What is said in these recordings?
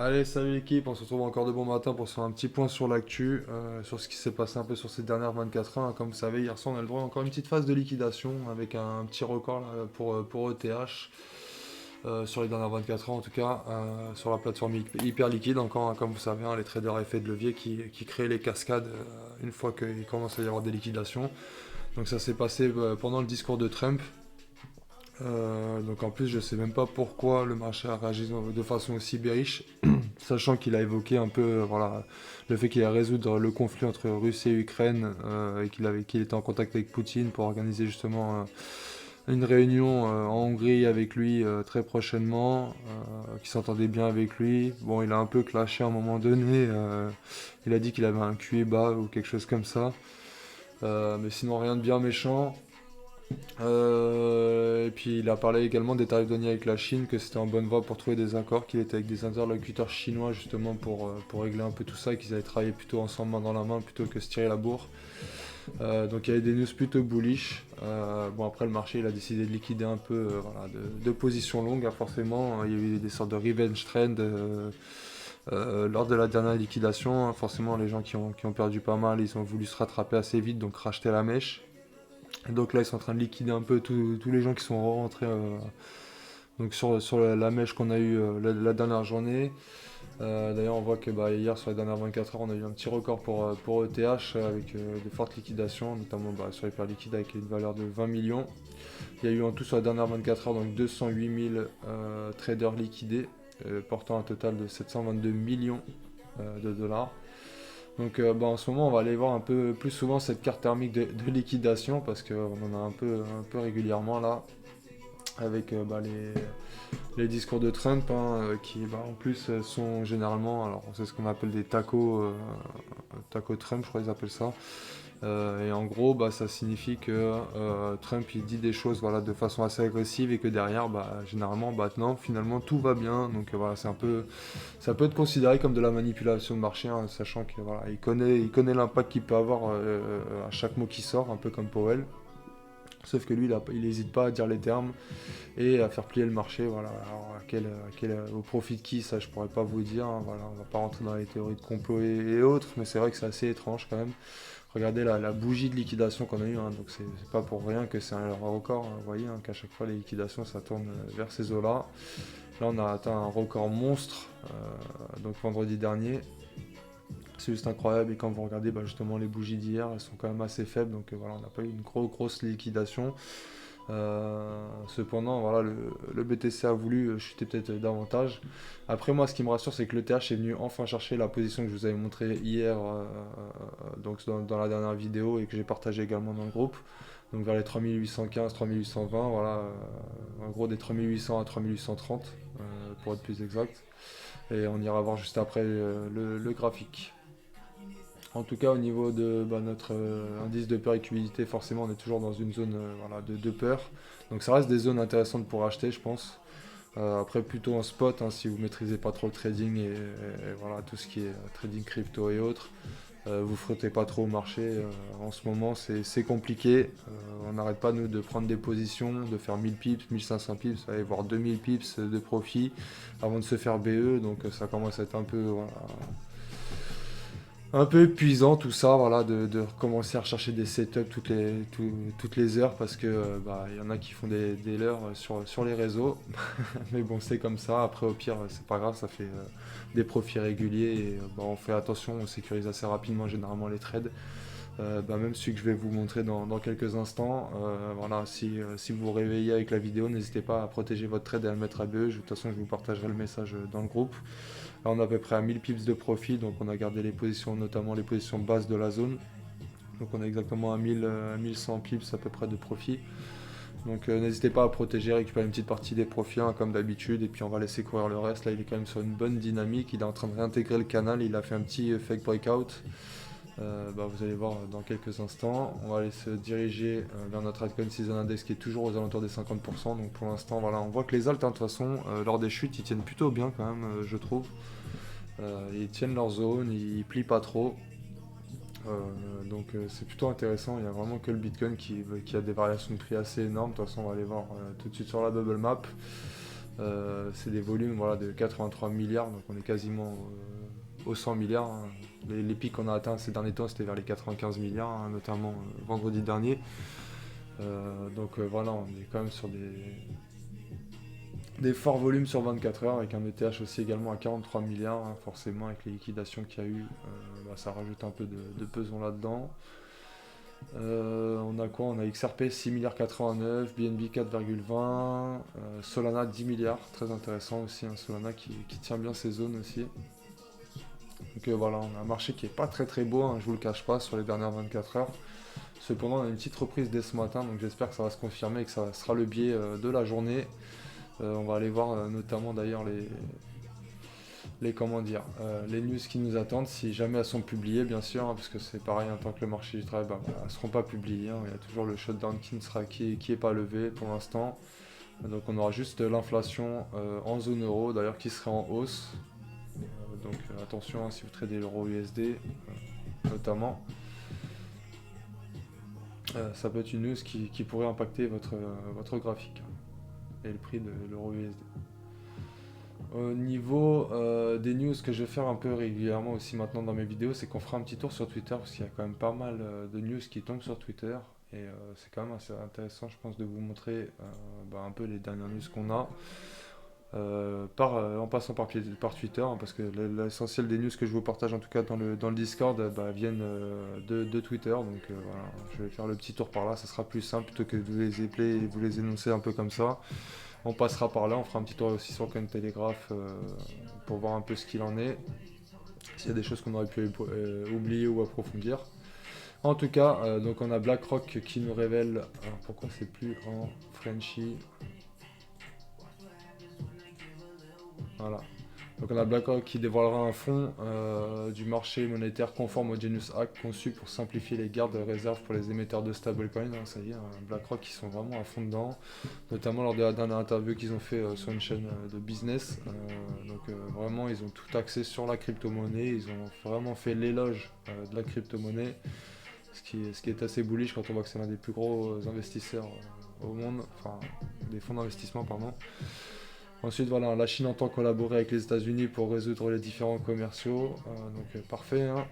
Allez, salut l'équipe, on se retrouve encore de bon matin pour se faire un petit point sur l'actu, sur ce qui s'est passé un peu sur ces dernières 24 heures, hein. Comme vous savez, hier soir on a le droit à encore une petite phase de liquidation avec un petit record là, pour ETH sur les dernières 24 heures en tout cas, sur la plateforme hyper liquide encore, hein, comme vous savez, hein, les traders à effet de levier qui créent les cascades une fois qu'il commence à y avoir des liquidations. Donc ça s'est passé pendant le discours de Trump. Donc en plus, je sais même pas pourquoi le marché a réagi de façon aussi bearish, sachant qu'il a évoqué un peu voilà, le fait qu'il allait résoudre le conflit entre Russie et Ukraine et qu'il était en contact avec Poutine pour organiser justement une réunion en Hongrie avec lui très prochainement, qui s'entendait bien avec lui. Bon, il a un peu clashé à un moment donné, il a dit qu'il avait un QI bas ou quelque chose comme ça. Mais sinon rien de bien méchant. Et puis il a parlé également des tarifs douaniers avec la Chine, que c'était en bonne voie pour trouver des accords, qu'il était avec des interlocuteurs chinois justement pour régler un peu tout ça, et qu'ils allaient travailler plutôt ensemble main dans la main plutôt que se tirer la bourre. Donc il y avait des news plutôt bullish. Bon après le marché il a décidé de liquider un peu voilà, de positions longues, hein, forcément. Il y a eu des sortes de revenge trend lors de la dernière liquidation, hein. Forcément les gens qui ont perdu pas mal, ils ont voulu se rattraper assez vite, donc racheter la mèche. Donc là, ils sont en train de liquider un peu tous les gens qui sont rentrés donc sur la mèche qu'on a eu la dernière journée. D'ailleurs, on voit que bah, hier, sur les dernières 24 heures, on a eu un petit record pour ETH avec de fortes liquidations, notamment bah, sur les paires liquides avec une valeur de 20 millions. Il y a eu en tout sur les dernières 24 heures donc 208 000 traders liquidés, portant un total de 722 millions de dollars. Donc bah, en ce moment, on va aller voir un peu plus souvent cette carte thermique de liquidation parce qu'on en a un peu régulièrement là avec bah, les discours de Trump, hein, qui bah, en plus sont généralement, alors c'est ce qu'on appelle des tacos Trump, je crois qu'ils appellent ça. Et en gros, bah, ça signifie que Trump il dit des choses voilà, de façon assez agressive et que derrière, bah, généralement, maintenant, finalement, tout va bien. Donc voilà, ça peut être considéré comme de la manipulation de marché, hein, sachant que voilà, il connaît l'impact qu'il peut avoir à chaque mot qui sort, un peu comme Powell. Sauf que lui, il n'hésite pas à dire les termes et à faire plier le marché. Voilà. Alors, au profit de qui, ça, je pourrais pas vous dire, hein. Voilà, on va pas rentrer dans les théories de complot et autres, mais c'est vrai que c'est assez étrange quand même. Regardez la bougie de liquidation qu'on a eue, hein, donc c'est pas pour rien que c'est un record, hein. Vous voyez hein, qu'à chaque fois les liquidations ça tourne vers ces eaux-là. Là on a atteint un record monstre donc vendredi dernier. C'est juste incroyable et quand vous regardez bah, justement les bougies d'hier, elles sont quand même assez faibles, donc voilà, on n'a pas eu une grosse liquidation. Cependant, voilà, le BTC a voulu chuter peut-être davantage. Après, moi, ce qui me rassure, c'est que le TH est venu enfin chercher la position que je vous avais montrée hier, donc dans la dernière vidéo et que j'ai partagé également dans le groupe. Donc vers les 3815, 3820, voilà, en gros des 3800 à 3830, pour être plus exact. Et on ira voir juste après le graphique. En tout cas, au niveau de bah, notre indice de peur et cupidité, forcément, on est toujours dans une zone voilà, de peur. Donc ça reste des zones intéressantes pour acheter, je pense. Après, plutôt en spot, hein, si vous maîtrisez pas trop le trading et voilà, tout ce qui est trading crypto et autres. Vous frottez pas trop au marché. En ce moment, c'est compliqué. On n'arrête pas, nous, de prendre des positions, de faire 1000 pips, 1500 pips, voire 2000 pips de profit avant de se faire BE. Donc ça commence à être un peu voilà, un peu épuisant tout ça, voilà, de recommencer à rechercher des setups toutes les heures parce que bah, y en a qui font des leurres sur les réseaux. Mais bon, c'est comme ça. Après, au pire, c'est pas grave, ça fait des profits réguliers et bah, on fait attention, on sécurise assez rapidement généralement les trades. Bah, même celui que je vais vous montrer dans quelques instants. Voilà, si vous vous réveillez avec la vidéo, n'hésitez pas à protéger votre trade et à le mettre à BE. De toute façon, je vous partagerai le message dans le groupe. Là, on est à peu près à 1000 pips de profit, donc on a gardé les positions, notamment les positions basses de la zone. Donc on est exactement à 1100 pips à peu près de profit. Donc n'hésitez pas à protéger, récupérer une petite partie des profits hein, comme d'habitude, et puis on va laisser courir le reste. Là, il est quand même sur une bonne dynamique, il est en train de réintégrer le canal, il a fait un petit fake breakout. Bah, vous allez voir dans quelques instants. On va aller se diriger vers notre altcoin season index qui est toujours aux alentours des 50%. Donc pour l'instant, voilà, on voit que les alts, hein, de toute façon, lors des chutes, ils tiennent plutôt bien quand même, je trouve. Ils tiennent leur zone, ils plient pas trop. Donc c'est plutôt intéressant. Il n'y a vraiment que le Bitcoin qui a des variations de prix assez énormes. De toute façon, on va aller voir tout de suite sur la bubble map. C'est des volumes voilà, de 83 milliards, donc on est quasiment aux 100 milliards. Hein. Les pics qu'on a atteints ces derniers temps, c'était vers les 95 milliards, hein, notamment vendredi dernier. Donc voilà, on est quand même sur des forts volumes sur 24 heures, avec un ETH aussi également à 43 milliards, hein, forcément avec les liquidations qu'il y a eu, ça rajoute un peu de pesant là-dedans. On a quoi? On a XRP 6 milliards 89, BNB 4,20, Solana 10 milliards, très intéressant aussi, hein, Solana qui tient bien ses zones aussi. Donc voilà, on a un marché qui est pas très très beau, hein, je vous le cache pas, sur les dernières 24 heures. Cependant, on a une petite reprise dès ce matin, donc j'espère que ça va se confirmer et que ça sera le biais de la journée. On va aller voir notamment d'ailleurs comment dire, les news qui nous attendent, si jamais elles sont publiées, bien sûr, hein, parce que c'est pareil, en tant que le marché du travail, elles ne seront pas publiées. Hein, il y a toujours le shutdown qui est pas levé pour l'instant. Donc on aura juste l'inflation en zone euro, d'ailleurs, qui serait en hausse. Donc attention, hein, si vous tradez l'euro USD, notamment. Ça peut être une news qui pourrait impacter votre graphique et le prix de l'euro USD. Au niveau des news que je vais faire un peu régulièrement aussi maintenant dans mes vidéos, c'est qu'on fera un petit tour sur Twitter, parce qu'il y a quand même pas mal de news qui tombent sur Twitter, et c'est quand même assez intéressant, je pense, de vous montrer un peu les dernières news qu'on a, en passant par Twitter, hein, parce que l'essentiel des news que je vous partage, en tout cas dans le Discord, viennent de Twitter, donc voilà, je vais faire le petit tour par là, ça sera plus simple plutôt que de vous les épeler et vous les énoncer un peu comme ça. On passera par là, on fera un petit tour aussi sur Cointelegraph pour voir un peu ce qu'il en est, s'il y a des choses qu'on aurait pu oublier ou approfondir. En tout cas, donc on a BlackRock qui nous révèle, alors pourquoi c'est plus en Frenchy, voilà. Donc on a BlackRock qui dévoilera un fonds du marché monétaire conforme au Genius Act conçu pour simplifier les gardes de réserve pour les émetteurs de stablecoin. Hein, ça y est, BlackRock qui sont vraiment à fond dedans, notamment lors de la dernière interview qu'ils ont fait sur une chaîne de business. Donc vraiment ils ont tout axé sur la crypto-monnaie, ils ont vraiment fait l'éloge de la crypto-monnaie, ce qui est assez bullish quand on voit que c'est l'un des plus gros investisseurs au monde, enfin des fonds d'investissement pardon. Ensuite, voilà, la Chine entend collaborer avec les États-Unis pour résoudre les différends commerciaux. Donc, parfait. Hein.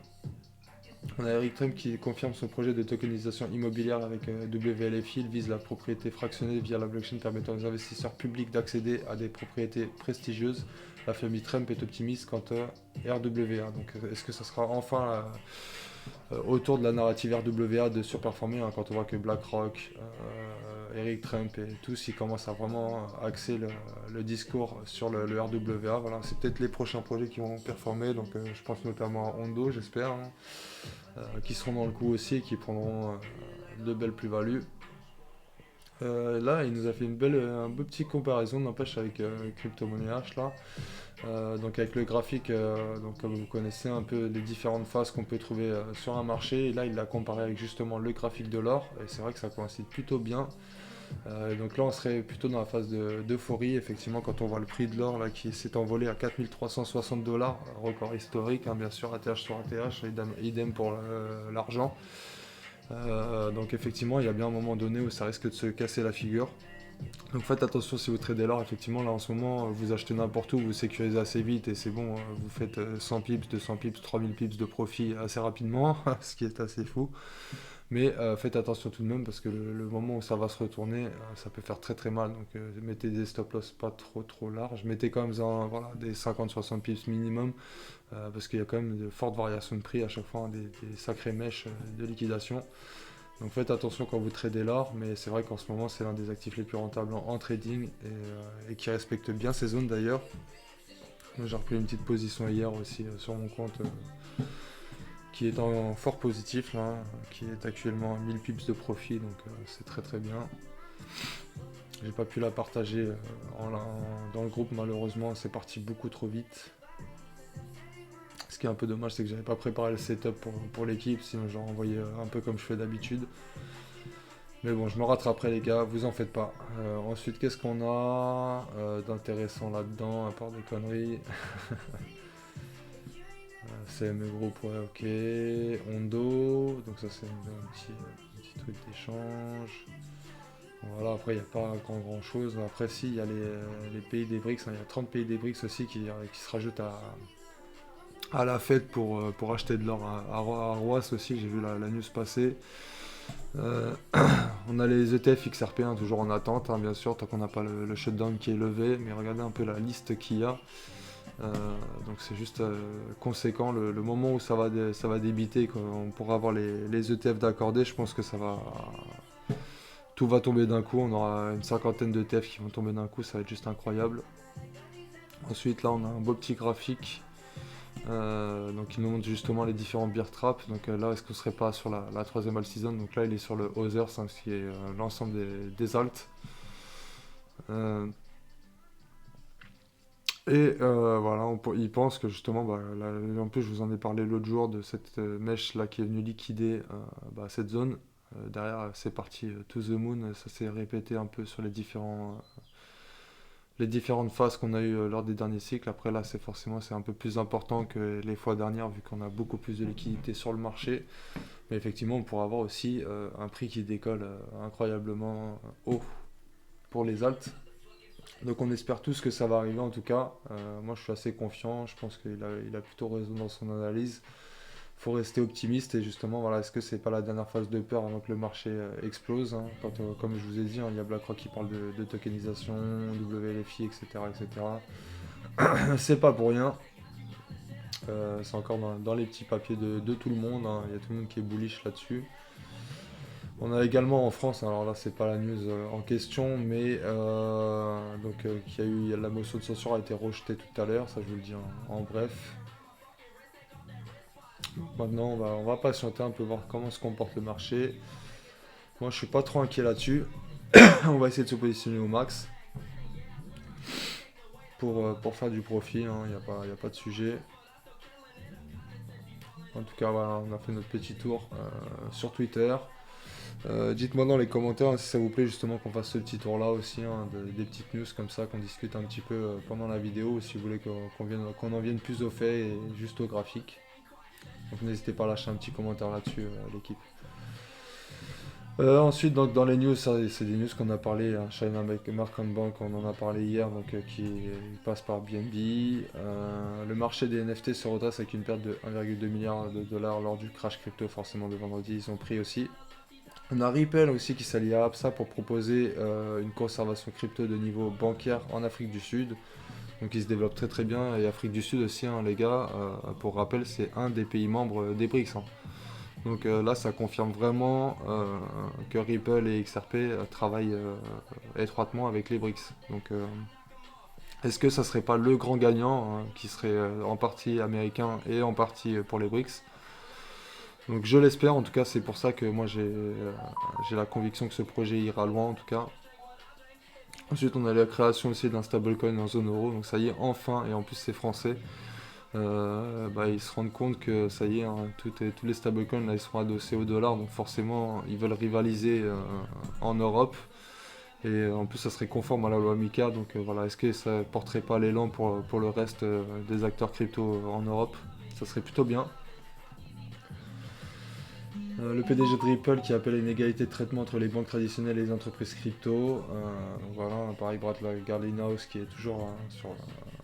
On a Eric Trump qui confirme son projet de tokenisation immobilière avec WLFI. Il vise la propriété fractionnée via la blockchain permettant aux investisseurs publics d'accéder à des propriétés prestigieuses. La famille Trump est optimiste quant à RWA. Donc, est-ce que ça sera enfin autour de la narrative RWA de surperformer hein, quand on voit que BlackRock, Eric Trump et tous, ils commencent à vraiment axer le discours sur le RWA. Voilà, c'est peut-être les prochains projets qui vont performer, donc je pense notamment à Hondo, j'espère, hein, qui seront dans le coup aussi et qui prendront de belles plus-values. Là, il nous a fait un beau petit comparaison, n'empêche, avec Crypto-Money H là. Donc avec le graphique, donc comme vous connaissez un peu les différentes phases qu'on peut trouver sur un marché, et là il l'a comparé avec justement le graphique de l'or, et c'est vrai que ça coïncide plutôt bien. Donc là on serait plutôt dans la phase d'euphorie, effectivement, quand on voit le prix de l'or là qui s'est envolé à 4360 $, record historique, hein, bien sûr, ATH sur ATH, idem pour l'argent. Donc effectivement il y a bien un moment donné où ça risque de se casser la figure. Donc faites attention si vous tradez l'or, effectivement là en ce moment vous achetez n'importe où, vous sécurisez assez vite et c'est bon, vous faites 100 pips, 200 pips, 3000 pips de profit assez rapidement, ce qui est assez fou. Mais faites attention tout de même parce que le moment où ça va se retourner, ça peut faire très très mal. Donc mettez des stop loss pas trop larges, mettez quand même voilà, des 50-60 pips minimum parce qu'il y a quand même de fortes variations de prix à chaque fois, hein, des sacrées mèches de liquidation. Donc faites attention quand vous tradez l'or, mais c'est vrai qu'en ce moment c'est l'un des actifs les plus rentables en trading et qui respecte bien ses zones d'ailleurs. J'ai repris une petite position hier aussi sur mon compte qui est en fort positif là, qui est actuellement à 1000 pips de profit, donc c'est très très bien. J'ai pas pu la partager dans le groupe malheureusement, c'est parti beaucoup trop vite. Ce qui est un peu dommage, c'est que j'avais pas préparé le setup pour l'équipe, sinon j'aurais envoyé un peu comme je fais d'habitude. Mais bon, je me rattraperai les gars, vous en faites pas. Ensuite, qu'est-ce qu'on a d'intéressant là-dedans, à part des conneries? CME Group, ouais, ok. Hondo, donc ça c'est un petit truc d'échange. Voilà, après, il n'y a pas grand chose. Après, si, il y a les pays des BRICS, hein, il y a 30 pays des BRICS aussi qui se rajoutent à la fête pour acheter de l'or à Roas aussi. J'ai vu la news passer. Euh, on a les ETF XRP, hein, toujours en attente, hein, bien sûr, tant qu'on n'a pas le shutdown qui est levé. Mais regardez un peu la liste qu'il y a. Euh, donc c'est juste conséquent. Le moment où ça va débiter, qu'on pourra avoir les ETF d'accordés, je pense que tout va tomber d'un coup. On aura une cinquantaine d'ETF qui vont tomber d'un coup, ça va être juste incroyable. Ensuite, là, on a un beau petit graphique. Donc il nous montre justement les différents beer traps. Donc là, est-ce qu'on serait pas sur la troisième all season? Donc là, il est sur le Others, hein, ce qui est l'ensemble des alts. Euh, voilà, il pense que justement, bah, en plus je vous en ai parlé l'autre jour de cette mèche là qui est venue liquider cette zone. Derrière, c'est parti to the moon. Ça s'est répété un peu sur les différentes phases qu'on a eues lors des derniers cycles. Après là, c'est un peu plus important que les fois dernières vu qu'on a beaucoup plus de liquidité sur le marché. Mais effectivement, on pourra avoir aussi un prix qui décolle incroyablement haut pour les alts. Donc on espère tous que ça va arriver en tout cas. Moi je suis assez confiant, je pense il a plutôt raison dans son analyse. Il faut rester optimiste et justement voilà, est-ce que c'est pas la dernière phase de peur avant que le marché explose, hein. Comme je vous ai dit, hein, il y a BlackRock qui parle de tokenisation, WLFI, etc. etc. C'est pas pour rien. C'est encore dans les petits papiers de tout le monde, hein. Il y a tout le monde qui est bullish là-dessus. On a également en France, alors là c'est pas la news en question, mais la motion de censure a été rejetée tout à l'heure, ça je vous le dis en bref. Maintenant on va patienter un peu voir comment se comporte le marché. Moi je suis pas trop inquiet là-dessus. On va essayer de se positionner au max pour faire du profit, hein, y a pas de sujet. En tout cas voilà, on a fait notre petit tour sur Twitter. Dites-moi dans les commentaires, hein, si ça vous plaît justement qu'on fasse ce petit tour là aussi, hein, des petites news comme ça, qu'on discute un petit peu pendant la vidéo, ou si vous voulez qu'on en vienne plus au fait et juste au graphique. Donc n'hésitez pas à lâcher un petit commentaire là-dessus, l'équipe. Ensuite, donc, dans les news, c'est des news qu'on a parlé, hein, China Merchant Bank, on en a parlé hier, donc qui passe par BNB. Le marché des NFT se redresse avec une perte de 1,2 milliard de dollars lors du crash crypto, forcément de vendredi, ils ont pris aussi. On a Ripple aussi qui s'allie à Absa pour proposer une conservation crypto de niveau bancaire en Afrique du Sud. Donc il se développe très très bien. Et Afrique du Sud aussi, hein, les gars, pour rappel, c'est un des pays membres des BRICS, hein. Donc là, ça confirme vraiment que Ripple et XRP travaillent étroitement avec les BRICS. Donc est-ce que ça serait pas le grand gagnant, hein, qui serait en partie américain et en partie pour les BRICS? Donc je l'espère, en tout cas c'est pour ça que moi j'ai la conviction que ce projet ira loin en tout cas. Ensuite on a la création aussi d'un stablecoin en zone euro, donc ça y est enfin, et en plus c'est français, ils se rendent compte que ça y est, hein, tous les stablecoins là ils sont adossés au dollar, donc forcément ils veulent rivaliser en Europe. Et en plus ça serait conforme à la loi MiCA, donc voilà, est-ce que ça porterait pas l'élan pour le reste des acteurs crypto en Europe? Ça serait plutôt bien. Le PDG de Ripple qui appelle à une égalité de traitement entre les banques traditionnelles et les entreprises crypto. Voilà, pareil, Brad Garlinghouse qui est toujours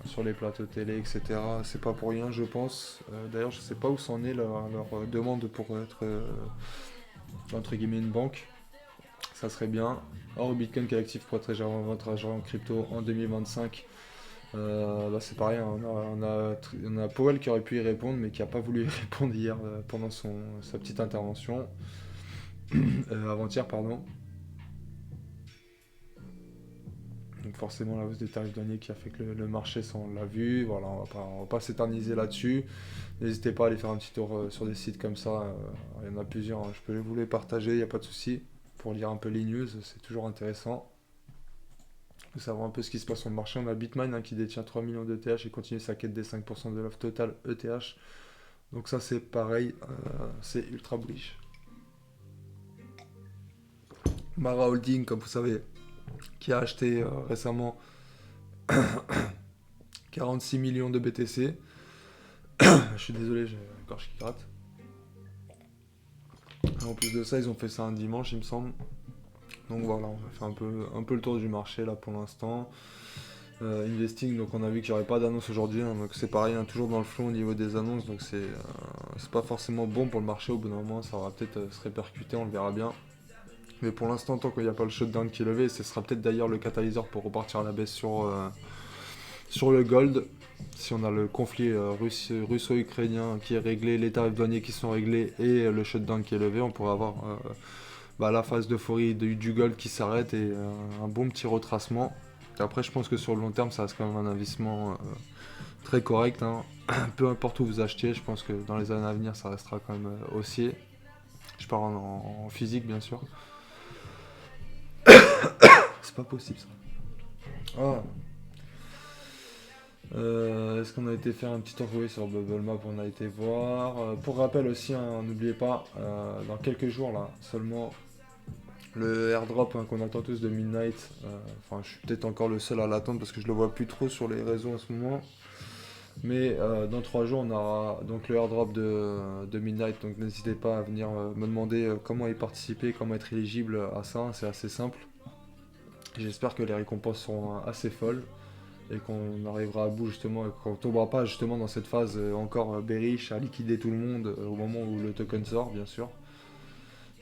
sur les plateaux télé, etc. C'est pas pour rien, je pense. D'ailleurs, je sais pas où s'en est leur demande pour être entre guillemets une banque. Ça serait bien. Or, Bitcoin qui est actif pour protéger votre argent en crypto en 2025. Là c'est pareil, hein, on a Powell qui aurait pu y répondre mais qui n'a pas voulu y répondre hier pendant sa petite intervention. Avant-hier pardon. Donc forcément la hausse des tarifs douaniers qui a fait que le marché s'en l'a vu. Voilà, on va pas s'éterniser là-dessus. N'hésitez pas à aller faire un petit tour sur des sites comme ça. Il y en a plusieurs, hein, je peux vous les partager, il n'y a pas de souci. Pour lire un peu les news, c'est toujours intéressant de savoir un peu ce qui se passe sur le marché. On a Bitmain, hein, qui détient 3 millions d'ETH et continue sa quête des 5% de l'offre totale ETH. Donc ça c'est pareil, c'est ultra bullish. Mara Holding, comme vous savez, qui a acheté récemment 46 millions de BTC. Je suis désolé, j'ai la gorge qui gratte. En plus de ça, ils ont fait ça un dimanche, il me semble. Donc voilà, on a fait un peu le tour du marché là pour l'instant. Investing, donc on a vu qu'il n'y aurait pas d'annonce aujourd'hui, hein, donc c'est pareil, hein, toujours dans le flou au niveau des annonces, donc c'est pas forcément bon pour le marché. Au bout d'un moment ça va peut-être se répercuter, on le verra bien. Mais pour l'instant, tant qu'il n'y a pas le shutdown qui est levé, ce sera peut-être d'ailleurs le catalyseur pour repartir à la baisse sur le gold. Si on a le conflit russo-ukrainien qui est réglé, les tarifs douaniers qui sont réglés et le shutdown qui est levé, on pourrait avoir la phase d'euphorie du gold qui s'arrête et un bon petit retracement. Après, je pense que sur le long terme, ça reste quand même un investissement très correct, hein. Peu importe où vous achetez, je pense que dans les années à venir, ça restera quand même haussier. Je parle en physique, bien sûr. C'est pas possible ça. Ah. Est-ce qu'on a été faire un petit tour sur Bubble Map? On a été voir. Pour rappel aussi, hein, n'oubliez pas, dans quelques jours là, seulement le airdrop, hein, qu'on attend tous de Midnight. Enfin, je suis peut-être encore le seul à l'attendre parce que je le vois plus trop sur les réseaux en ce moment. Mais dans 3 jours, on aura donc le airdrop de Midnight. Donc n'hésitez pas à venir me demander comment y participer, comment être éligible à ça. C'est assez simple. J'espère que les récompenses seront assez folles et qu'on arrivera à bout justement et qu'on tombera pas justement dans cette phase encore bearish à liquider tout le monde au moment où le token sort, bien sûr.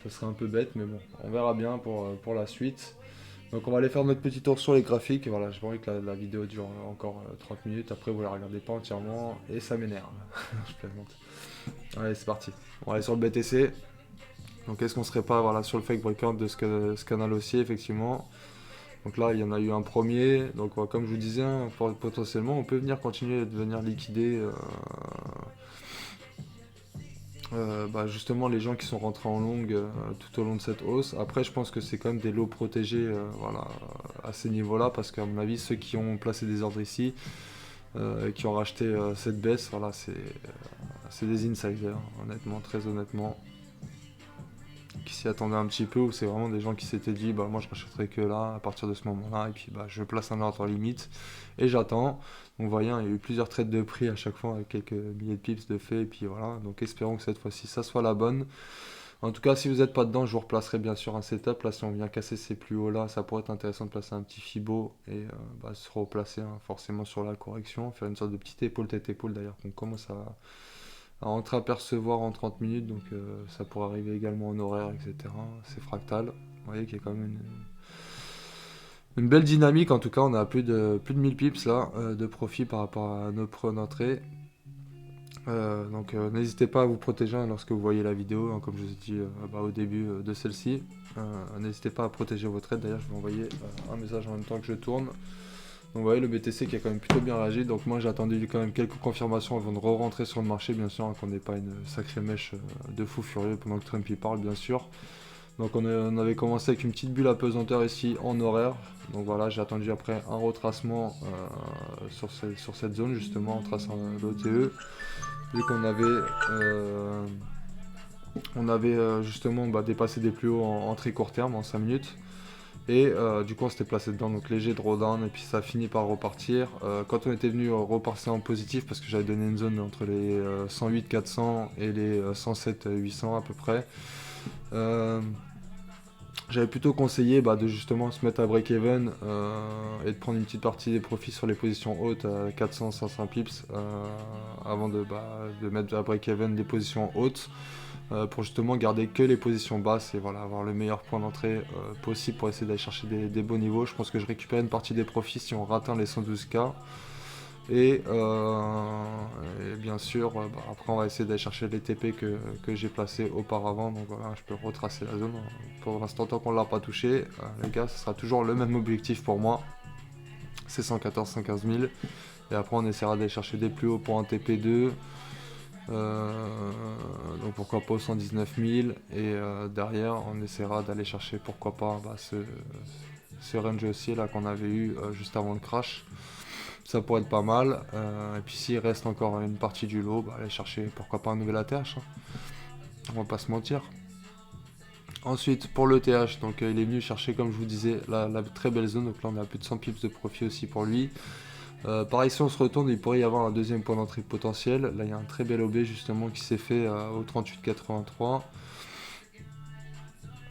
Ça serait un peu bête, mais bon, on verra bien pour la suite. Donc on va aller faire notre petit tour sur les graphiques. Voilà, j'ai pas envie que la vidéo dure encore 30 minutes. Après, vous la regardez pas entièrement et ça m'énerve. Je plaisante. Allez, c'est parti. On va aller sur le BTC. Donc est-ce qu'on serait pas, voilà, sur le fake breakout de ce canal haussier, effectivement. Donc là, il y en a eu un premier. Donc comme je vous disais, hein, potentiellement, on peut venir continuer de venir liquider justement les gens qui sont rentrés en longue tout au long de cette hausse. Après, je pense que c'est quand même des lots protégés voilà, à ces niveaux-là, parce qu'à mon avis, ceux qui ont placé des ordres ici, et qui ont racheté cette baisse, voilà, c'est des insiders, honnêtement, très honnêtement, qui s'y attendaient un petit peu, ou c'est vraiment des gens qui s'étaient dit, bah moi je rachèterai que là, à partir de ce moment-là, et puis bah je place un ordre limite, et j'attends. Donc voyez, il y a eu plusieurs trades de prix à chaque fois, avec quelques milliers de pips de fait, et puis voilà, donc espérons que cette fois-ci ça soit la bonne. En tout cas, si vous n'êtes pas dedans, je vous replacerai bien sûr un setup. Là, si on vient casser ces plus hauts là, ça pourrait être intéressant de placer un petit Fibo et se replacer, hein, forcément sur la correction, faire une sorte de petite épaule tête-épaule d'ailleurs qu'on commence à entreapercevoir en 30 minutes, donc ça pourrait arriver également en horaire, etc. C'est fractal. Vous voyez qu'il y a quand même une belle dynamique. En tout cas, on a plus de 1000 pips là de profit par rapport à nos prix d'entrée. Donc n'hésitez pas à vous protéger, hein, lorsque vous voyez la vidéo, hein, comme je vous ai dit au début de celle-ci. N'hésitez pas à protéger vos trades. D'ailleurs, je vais envoyer un message en même temps que je tourne. Donc vous voyez le BTC qui a quand même plutôt bien réagi. Donc moi j'ai attendu quand même quelques confirmations avant de re-rentrer sur le marché, bien sûr, hein, qu'on n'ait pas une sacrée mèche de fou furieux pendant que Trump y parle, bien sûr. Donc on avait commencé avec une petite bulle à pesanteur ici en horaire. Donc voilà, j'ai attendu après un retracement sur cette zone justement en traçant l'OTE. Vu qu'on avait justement dépassé des plus hauts en très court terme, en 5 minutes. Et du coup on s'était placé dedans, donc léger drawdown, et puis ça a fini par repartir. Quand on était venu repartir en positif, parce que j'avais donné une zone entre les 108 400 et les 107 800 à peu près, j'avais plutôt conseillé de justement se mettre à break-even et de prendre une petite partie des profits sur les positions hautes à 400-500 pips avant de mettre à break-even des positions hautes pour justement garder que les positions basses et voilà, avoir le meilleur point d'entrée possible pour essayer d'aller chercher des beaux niveaux. Je pense que je récupère une partie des profits si on atteint les 112K. Et bien sûr, après on va essayer d'aller chercher les TP que j'ai placés auparavant. Donc voilà, je peux retracer la zone. Pour l'instant, tant qu'on ne l'a pas touché, les gars, ce sera toujours le même objectif pour moi. C'est 114-115 000. Et après, on essaiera d'aller chercher des plus hauts pour un TP2. Donc pourquoi pas 119 000. Et derrière, on essaiera d'aller chercher pourquoi pas ce range aussi là qu'on avait eu juste avant le crash. Ça pourrait être pas mal. Et puis s'il reste encore une partie du lot, aller chercher pourquoi pas un nouvel ATH. Hein. On va pas se mentir. Ensuite pour l'ETH, donc il est venu chercher, comme je vous disais, la très belle zone. Donc là on a plus de 100 pips de profit aussi pour lui. Pareil, si on se retourne, il pourrait y avoir un deuxième point d'entrée potentiel. Là il y a un très bel OB justement qui s'est fait au 38,83.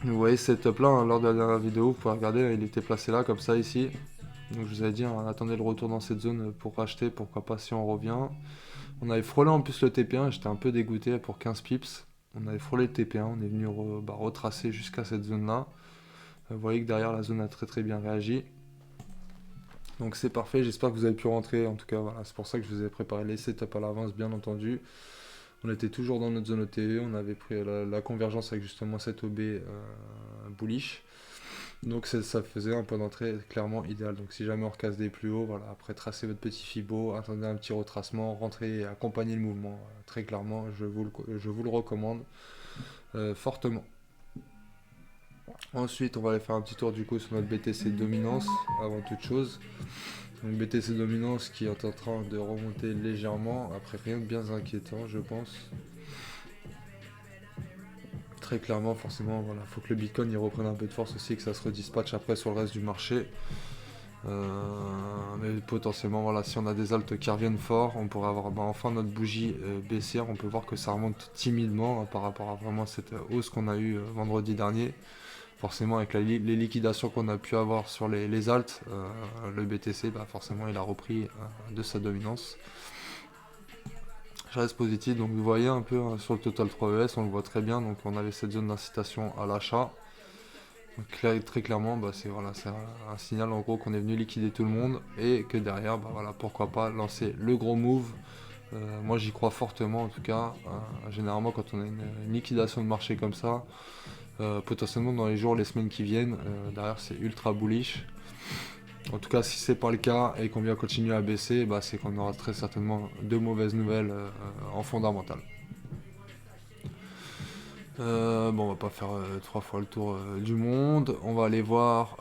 Vous voyez ce setup là, hein, lors de la dernière vidéo, vous pouvez regarder, il était placé là, comme ça, ici. Donc je vous avais dit, hein, attendez le retour dans cette zone pour racheter, pourquoi pas si on revient. On avait frôlé en plus le TP1, j'étais un peu dégoûté pour 15 pips. On avait frôlé le TP1, on est venu retracer jusqu'à cette zone là. Vous voyez que derrière la zone a très très bien réagi. Donc c'est parfait, j'espère que vous avez pu rentrer, en tout cas voilà, c'est pour ça que je vous ai préparé les setups à l'avance bien entendu. On était toujours dans notre zone OTE, on avait pris la convergence avec justement cette OB bullish. Donc ça faisait un point d'entrée clairement idéal. Donc si jamais on recasse des plus hauts, voilà, après tracez votre petit fibo, attendez un petit retracement, rentrez et accompagnez le mouvement. Très clairement, je vous le recommande fortement. Ensuite, on va aller faire un petit tour du coup sur notre BTC dominance avant toute chose. Donc BTC dominance qui est en train de remonter légèrement, après rien de bien inquiétant je pense. Très clairement, forcément, voilà, faut que le Bitcoin il reprenne un peu de force aussi, que ça se redispatche après sur le reste du marché. Mais potentiellement, voilà, si on a des altes qui reviennent fort, on pourrait avoir enfin notre bougie baissière. On peut voir que ça remonte timidement par rapport à vraiment cette hausse qu'on a eue vendredi dernier. Forcément, avec les liquidations qu'on a pu avoir sur les altes, le BTC, forcément, il a repris de sa dominance. Je reste positif, donc vous voyez un peu hein, sur le total 3ES, on le voit très bien, donc on avait cette zone d'incitation à l'achat. Très clairement, c'est voilà, un signal en gros qu'on est venu liquider tout le monde et que derrière, voilà, pourquoi pas lancer le gros move. Moi j'y crois fortement en tout cas. Généralement quand on a une liquidation de marché comme ça, potentiellement dans les jours, les semaines qui viennent, derrière c'est ultra bullish. En tout cas, si c'est pas le cas et qu'on vient continuer à baisser, c'est qu'on aura très certainement de mauvaises nouvelles en fondamental. Bon, on va pas faire 3 fois le tour du monde. On va aller voir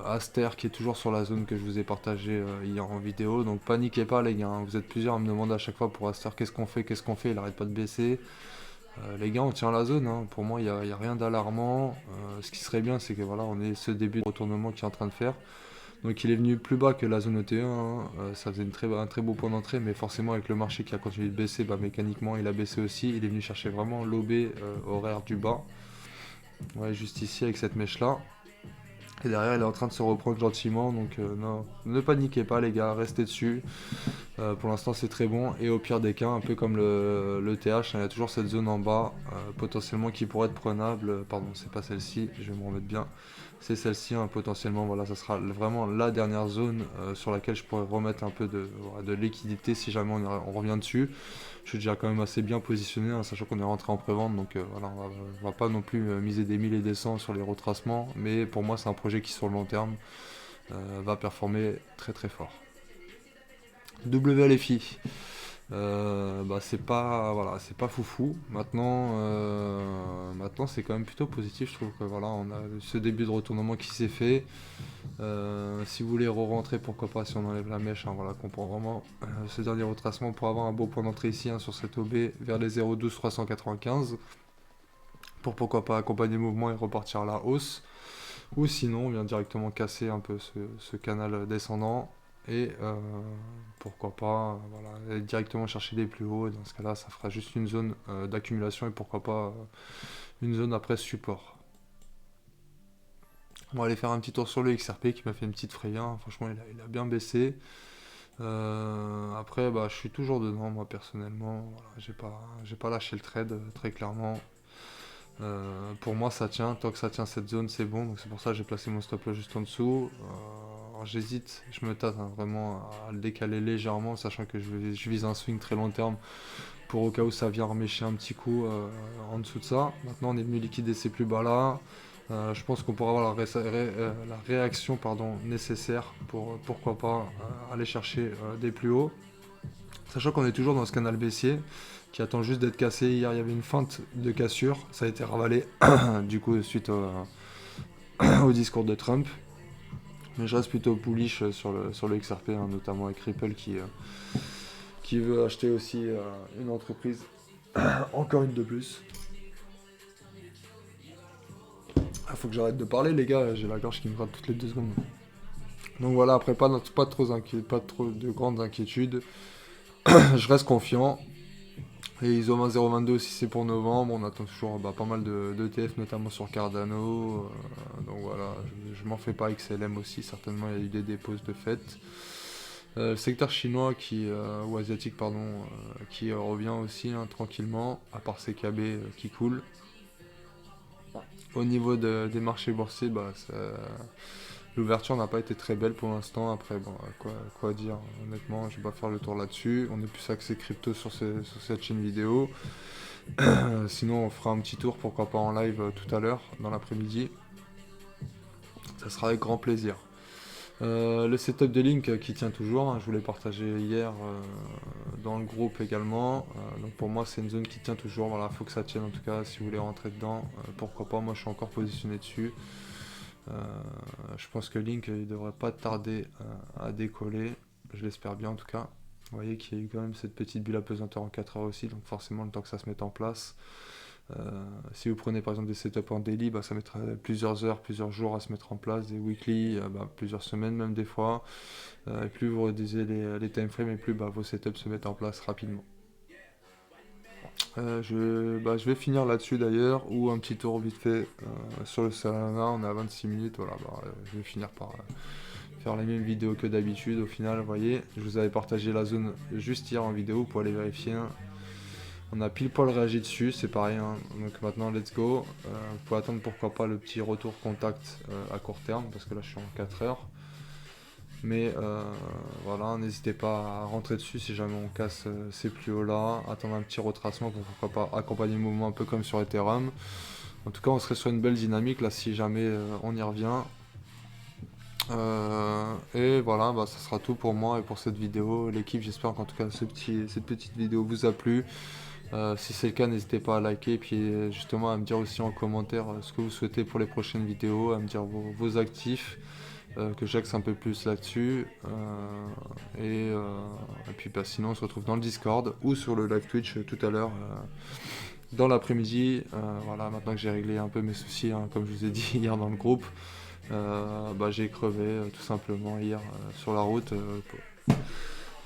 Aster qui est toujours sur la zone que je vous ai partagée hier en vidéo. Donc paniquez pas les gars, hein. Vous êtes plusieurs à me demander à chaque fois pour Aster qu'est-ce qu'on fait, il arrête pas de baisser. Les gars, on tient la zone, hein. Pour moi, il n'y a rien d'alarmant. Ce qui serait bien, c'est que voilà, on ait ce début de retournement qui est en train de faire. Donc il est venu plus bas que la zone ET1, hein. Ça faisait un très beau point d'entrée, mais forcément avec le marché qui a continué de baisser, mécaniquement il a baissé aussi. Il est venu chercher vraiment l'OB horaire du bas. Ouais, juste ici avec cette mèche là. Et derrière il est en train de se reprendre gentiment, donc non, ne paniquez pas les gars, restez dessus. Pour l'instant c'est très bon, et au pire des cas, un peu comme le TH, il y a toujours cette zone en bas, potentiellement qui pourrait être prenable. Pardon, c'est pas celle-ci, je vais me remettre bien. C'est celle-ci, hein, potentiellement, voilà, ça sera vraiment la dernière zone sur laquelle je pourrais remettre un peu de liquidité si jamais on revient dessus. Je suis déjà quand même assez bien positionné, hein, sachant qu'on est rentré en pré-vente, donc voilà, on va pas non plus miser des 1000 et des 100 sur les retracements, mais pour moi c'est un projet qui sur le long terme va performer très très fort. WLFI. C'est pas voilà, c'est pas foufou. Maintenant c'est quand même plutôt positif. Je trouve que voilà, on a ce début de retournement qui s'est fait. Si vous voulez re-rentrer, pourquoi pas si on enlève la mèche, hein, voilà, qu'on prend vraiment ce dernier retracement pour avoir un beau point d'entrée ici, hein, sur cette OB vers les 0,12 395 pour pourquoi pas accompagner le mouvement et repartir à la hausse, ou sinon on vient directement casser un peu ce canal descendant et pourquoi pas voilà, aller directement chercher des plus hauts, et dans ce cas là ça fera juste une zone d'accumulation et pourquoi pas une zone après support. On va aller faire un petit tour sur le XRP qui m'a fait une petite frayeur, hein. Franchement il a bien baissé. Après je suis toujours dedans moi personnellement, voilà, j'ai pas lâché le trade très clairement. Pour moi ça tient, tant que ça tient cette zone c'est bon, donc c'est pour ça que j'ai placé mon stop là juste en dessous. J'hésite, je me tâte, hein, vraiment à le décaler légèrement, sachant que je vise un swing très long terme pour au cas où ça vient remécher un petit coup en dessous de ça. Maintenant on est venu liquider ces plus bas là. Je pense qu'on pourra avoir la réaction nécessaire pour pourquoi pas aller chercher des plus hauts. Sachant qu'on est toujours dans ce canal baissier qui attend juste d'être cassé. Hier il y avait une feinte de cassure, ça a été ravalé du coup suite au discours de Trump. Mais je reste plutôt bullish sur le XRP, hein, notamment avec Ripple qui veut acheter aussi une entreprise, encore une de plus. Faut que j'arrête de parler les gars, j'ai la gorge qui me gratte toutes les 2 secondes. Donc voilà, après pas trop de grandes inquiétudes. Je reste confiant. Et ISO 0.22 aussi c'est pour novembre, on attend toujours pas mal de d'ETF, notamment sur Cardano. Donc voilà, je m'en fais pas. XLM aussi, certainement il y a eu des dépôts de fait. Le secteur chinois ou asiatique pardon, qui revient aussi hein, tranquillement, à part CKB qui coule. Au niveau des marchés boursiers, l'ouverture n'a pas été très belle pour l'instant. Après, bon, quoi dire, honnêtement, je vais pas faire le tour là-dessus. On est plus axé crypto sur cette chaîne vidéo. Sinon, on fera un petit tour, pourquoi pas en live tout à l'heure, dans l'après-midi. Ça sera avec grand plaisir. Le setup de Link qui tient toujours, hein, je vous l'ai partagé hier dans le groupe également. Donc pour moi, c'est une zone qui tient toujours. Voilà, faut que ça tienne en tout cas. Si vous voulez rentrer dedans, pourquoi pas. Moi, je suis encore positionné dessus. Je pense que Link il devrait pas tarder à décoller. Je l'espère bien en tout cas. Vous voyez qu'il y a eu quand même cette petite bulle apesanteur en 4 heures aussi. Donc forcément, le temps que ça se mette en place. Si vous prenez par exemple des setups en daily, ça mettra plusieurs heures, plusieurs jours à se mettre en place, des weekly, plusieurs semaines même des fois. Et plus vous réduisez les time frames et plus vos setups se mettent en place rapidement. Je vais finir là-dessus d'ailleurs, ou un petit tour vite fait sur le Solana, on est à 26 minutes, voilà, je vais finir par faire la même vidéo que d'habitude. Au final, vous voyez, je vous avais partagé la zone juste hier en vidéo pour aller vérifier. On a pile poil réagi dessus, c'est pareil, hein. Donc maintenant let's go. Vous pouvez attendre pourquoi pas le petit retour contact à court terme, parce que là je suis en 4 heures. Mais voilà, n'hésitez pas à rentrer dessus si jamais on casse ces plus hauts là. Attendre un petit retracement pour pourquoi pas accompagner le mouvement un peu comme sur Ethereum. En tout cas, on serait sur une belle dynamique là si jamais on y revient. Et voilà, ça sera tout pour moi et pour cette vidéo. L'équipe, j'espère qu'en tout cas cette petite vidéo vous a plu. Si c'est le cas, n'hésitez pas à liker et puis justement à me dire aussi en commentaire ce que vous souhaitez pour les prochaines vidéos, à me dire vos actifs, que j'axe un peu plus là-dessus. Et puis sinon on se retrouve dans le Discord ou sur le live Twitch tout à l'heure dans l'après-midi. Voilà, maintenant que j'ai réglé un peu mes soucis, hein, comme je vous ai dit hier dans le groupe, j'ai crevé tout simplement hier sur la route.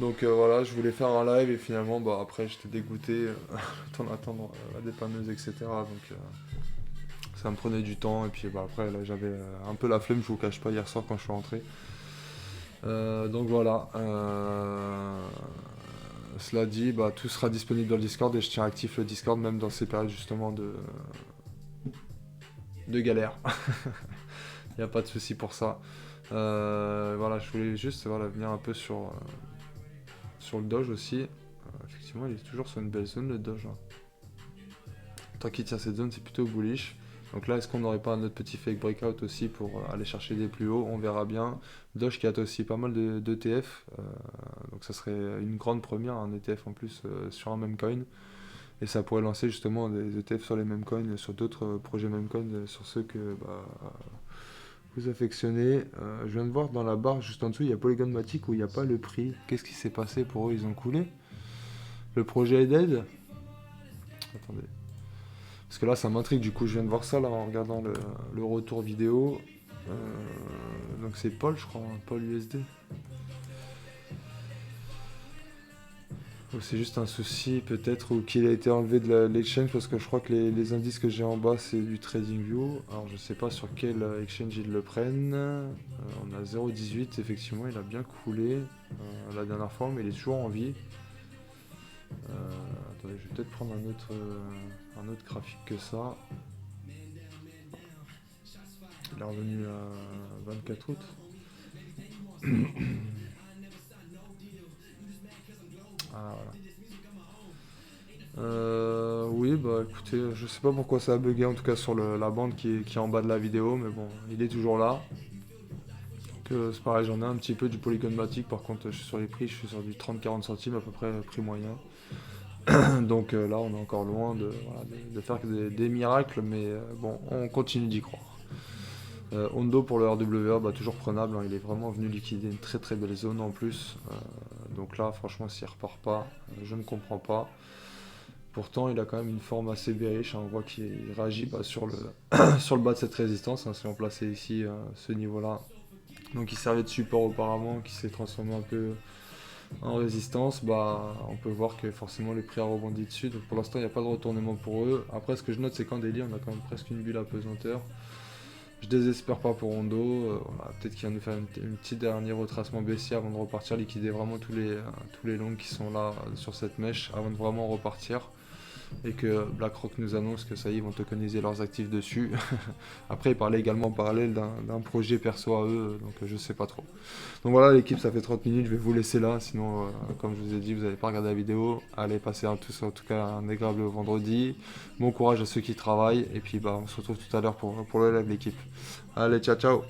Donc voilà, je voulais faire un live et finalement après j'étais dégoûté, le temps d'attendre la dépanneuse, etc. Donc ça me prenait du temps et puis après là j'avais un peu la flemme, je vous cache pas, hier soir quand je suis rentré. Donc voilà. Cela dit, tout sera disponible dans le Discord et je tiens actif le Discord même dans ces périodes justement de galère. Il n'y a pas de souci pour ça. Voilà, je voulais juste venir un peu sur le Doge aussi. Effectivement, il est toujours sur une belle zone le Doge. Hein. Tant qu'il tient cette zone, c'est plutôt bullish. Donc là, est-ce qu'on n'aurait pas un autre petit fake breakout aussi pour aller chercher des plus hauts? On verra bien. Doge qui a aussi pas mal d'ETF. Donc ça serait une grande première, un ETF en plus sur un même coin. Et ça pourrait lancer justement des ETF sur les mêmes coins, sur d'autres projets même coin, sur ceux que vous affectionnez. Je viens de voir dans la barre juste en dessous, il y a Polygon Matic où il n'y a pas le prix. Qu'est-ce qui s'est passé pour eux? Ils ont coulé? Le projet est dead? Attendez. Parce que là, ça m'intrigue, du coup, je viens de voir ça là en regardant le retour vidéo. Donc c'est Paul, je crois, hein, Paul USD. Ou c'est juste un souci peut-être ou qu'il a été enlevé de l'exchange parce que je crois que les indices que j'ai en bas c'est du TradingView. Alors je sais pas sur quel exchange ils le prennent. On a 0,18, effectivement il a bien coulé la dernière fois mais il est toujours en vie. Attendez, je vais peut-être prendre un autre graphique que ça. Il est revenu à 24 août. Ah voilà. Oui, écoutez, je sais pas pourquoi ça a bugué en tout cas sur la bande qui est en bas de la vidéo, mais bon, il est toujours là. Donc c'est pareil, j'en ai un petit peu du Polygon Matic, par contre je suis sur les prix, je suis sur du 30-40 centimes à peu près, prix moyen. Donc là on est encore loin de faire des miracles, mais bon, on continue d'y croire. Hondo pour le RWA, toujours prenable, hein, il est vraiment venu liquider une très très belle zone en plus. Donc là franchement s'il repart pas, je ne comprends pas. Pourtant il a quand même une forme assez bearish, hein, on voit qu'il réagit sur le bas de cette résistance, hein, si on plaçait ici ce niveau là. Donc il servait de support auparavant, qui s'est transformé un peu en résistance, bah, on peut voir que forcément les prix a rebondi dessus. Donc pour l'instant, il n'y a pas de retournement pour eux. Après, ce que je note, c'est qu'en daily, on a quand même presque une bulle à pesanteur. Je désespère pas pour Rondo. Voilà, peut-être qu'il va nous faire une petite dernier retracement baissier avant de repartir, liquider vraiment tous les longs qui sont là sur cette mèche avant de vraiment repartir. Et que BlackRock nous annonce que ça y est, ils vont tokeniser leurs actifs dessus. Après, ils parlaient également en parallèle d'un projet perso à eux, donc je sais pas trop. Donc voilà l'équipe, ça fait 30 minutes, je vais vous laisser là, sinon comme je vous ai dit, vous n'allez pas regarder la vidéo. Allez, passez tous en tout cas un agréable vendredi. Bon courage à ceux qui travaillent, et puis bah, on se retrouve tout à l'heure pour le live l'équipe. Allez, ciao ciao.